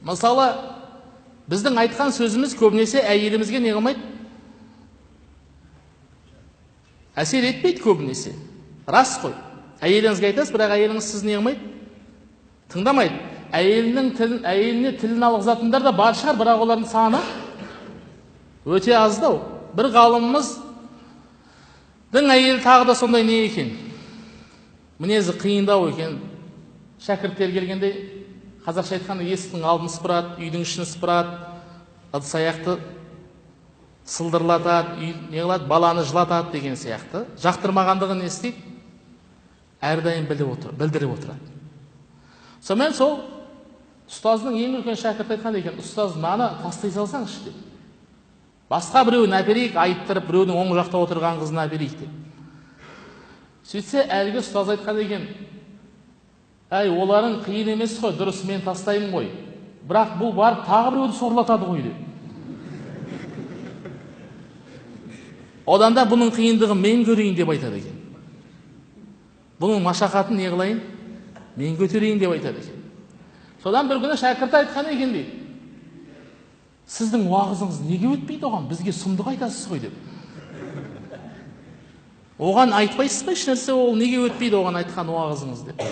Мысалы, біздің айтқан сөзіміз көбінесе әйелімізге не қылмайды? Әсер етпейді көбінесе. Рас қой. Әйеліңізге айтасыз, бірақ әйеліңіз сіз не қылмайды? Тыңдамайды. Әйеліне тілін алғызатындар да бар шығар, бірақ олардың саны өте аздау. Бір ғалымымыздың әйелі тағы да сондай не екен? Мінезі қиындау екен. Шәкірттер келгенде, қазақша айтқанда есіктің алдын сыпырады, үйдің ішін сыпырады, ыдыс аяқты сылдырлатады, не қылады, баланы жылатады деген сияқты. Жақтырмағандығын не істейді? Әрдайым білдіріп отырады. Сонымен сол ұстаздың ең үлкен шәкірті айтқан екен, ұстаз, маны тастай салсаңызшы деп. Басқа біреуін әперейік, айттырып, біреудің оң жақта отырған қызын әперейік деп. Сөйтсе, әлгі ұстаз айтқан екен, әй, оларың қиын емес қой, дұрыс, мен тастаймын ғой. Бірақ бұл барып тағы біреуді сорлатады ғой деп. Одан да бұның қиындығын мен көрейін деп айтады екен. Бұның машақатын не қылайын? Мен көтерейін деп айтады екен. Содан бір күні шәкірті айтқан екен дейді. Сіздің уағызыңыз неге өтпейді оған? Бізге сұмдық айтасыз ғой деп. Оған айтпайсыз ба ешнәрсе, ол неге өтпейді оған айтқан уағызыңыз деп.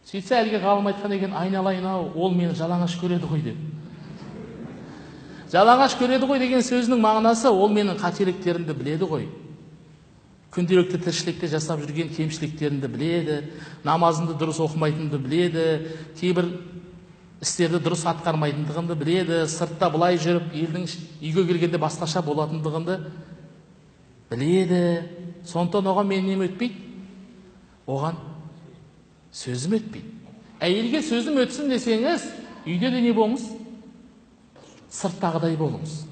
Сөйтсе әлгі ғалым айтқан екен, айналайын-ау, ол мені жалаңаш көреді ғой деп. Жалаңаш көреді ғой деген сөзінің мағынасы, ол менің қателіктерімді біледі ғой. Күнделікті тіршілікте жасап жүрген кемшіліктерімді біледі, намазымды дұрыс оқымайтынымды біледі, кейбір істерді дұрыс атқармайтындығымды біледі, сыртта былай жүріп, елдің үйге келгенде басқаша болатындығымды біледі. Сондықтан оған мен нем өтпейді? Оған сөзім өтпейді. Әйелге сөзім өтсін десеңіз, үйде де не болыңыз? Сырттағыдай болыңыз.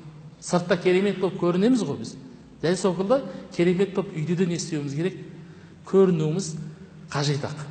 Сыртта керемет болып көрінеміз ғой біз. Дәл соқылда керемет болып үйде де не істеуіміз керек? Көрінуіміз қажет ақ.